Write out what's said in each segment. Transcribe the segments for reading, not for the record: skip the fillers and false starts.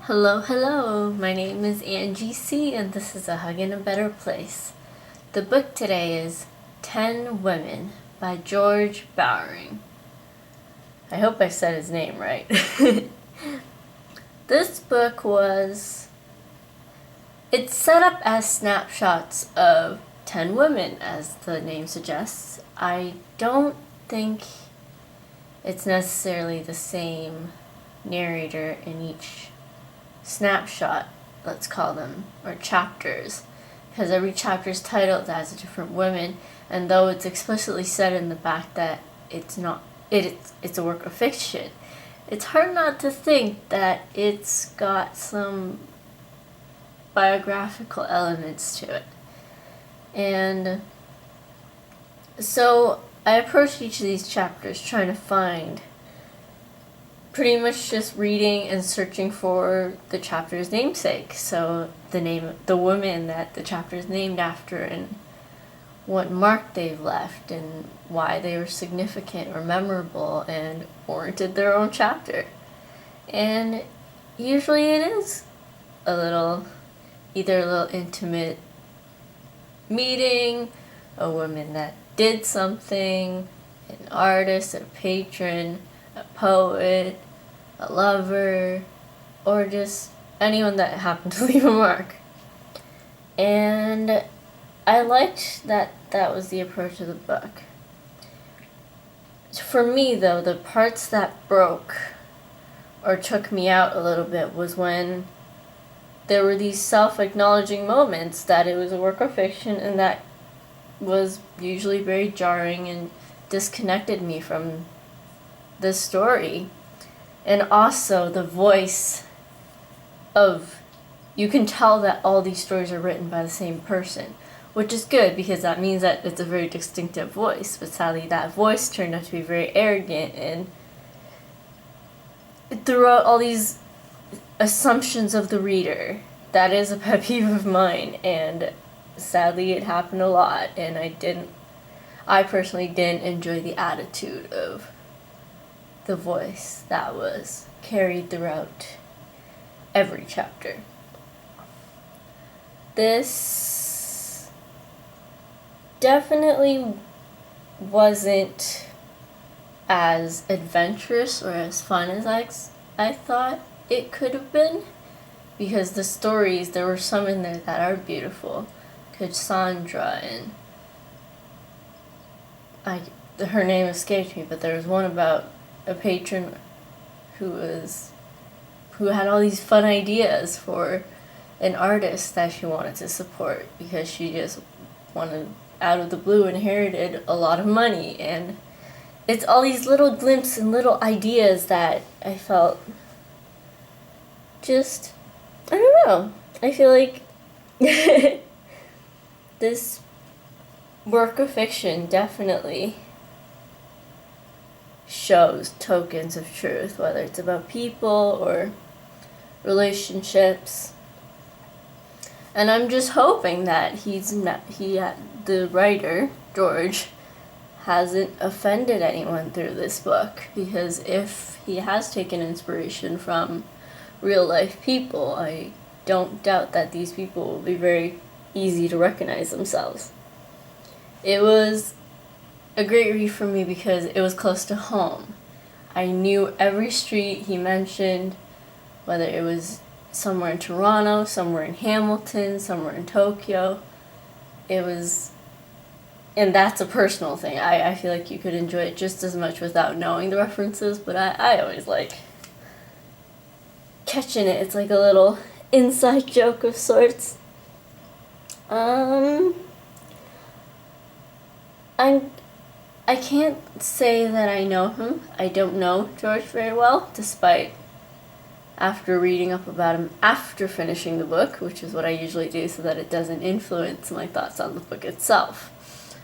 Hello, hello. My name is Angie Sea, and this is A Hug in a Better Place. The book today is 10 Women by George Bowering. I hope I said his name right. This book it's set up as snapshots of 10 women, as the name suggests. I don't think it's necessarily the same narrator in each snapshot, let's call them, or chapters, because every chapter is titled as a different woman, and though it's explicitly said in the back that it's a work of fiction, it's hard not to think that it's got some biographical elements to it. And so I approached each of these chapters trying to find, pretty much just reading and searching for the chapter's namesake. So the woman that the chapter is named after, and what mark they've left, and why they were significant or memorable and warranted their own chapter. And usually it is either a little intimate meeting, a woman that did something, an artist, a patron, a poet, a lover, or just anyone that happened to leave a mark. And I liked that was the approach of the book. For me, though, the parts that broke or took me out a little bit was when there were these self-acknowledging moments that it was a work of fiction, and that was usually very jarring and disconnected me from the story. And also the voice of, you can tell that all these stories are written by the same person, which is good because that means that it's a very distinctive voice. But sadly, that voice turned out to be very arrogant and threw out all these assumptions of the reader. That is a pet peeve of mine, and sadly it happened a lot, and I personally didn't enjoy the attitude of the voice that was carried throughout every chapter. This definitely wasn't as adventurous or as fun as I thought it could have been, because the stories, there were some in there that are beautiful. Cassandra, and her name escaped me, but there was one about a patron who had all these fun ideas for an artist that she wanted to support because she just wanted, out of the blue, inherited a lot of money. And it's all these little glimpses and little ideas that I felt just, I don't know, I feel like this work of fiction definitely shows tokens of truth, whether it's about people or relationships. And I'm just hoping that the writer, George, hasn't offended anyone through this book, because if he has taken inspiration from real life people, I don't doubt that these people will be very easy to recognize themselves. It was a great read for me because it was close to home. I knew every street he mentioned, whether it was somewhere in Toronto, somewhere in Hamilton, somewhere in Tokyo. And that's a personal thing. I feel like you could enjoy it just as much without knowing the references, but I always like catching it. It's like a little inside joke of sorts. I can't say that I know him. I don't know George very well, despite after reading up about him after finishing the book, which is what I usually do so that it doesn't influence my thoughts on the book itself.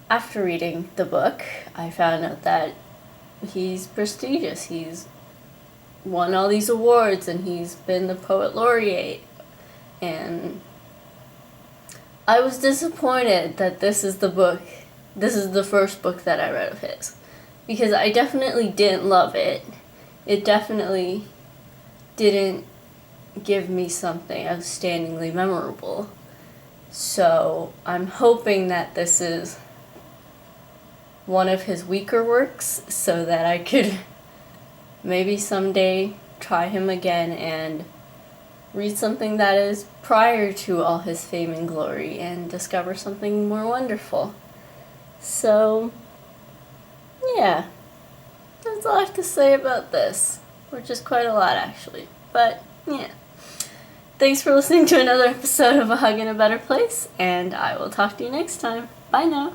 After reading the book, I found out that he's prestigious. He's won all these awards, and he's been the poet laureate. And I was disappointed that this is the first book that I read of his, because I definitely didn't love it. It definitely didn't give me something outstandingly memorable. So I'm hoping that this is one of his weaker works so that I could maybe someday try him again and read something that is prior to all his fame and glory and discover something more wonderful. So, yeah, that's all I have to say about this, which is quite a lot actually. But, yeah. Thanks for listening to another episode of A Hug in a Better Place, and I will talk to you next time. Bye now.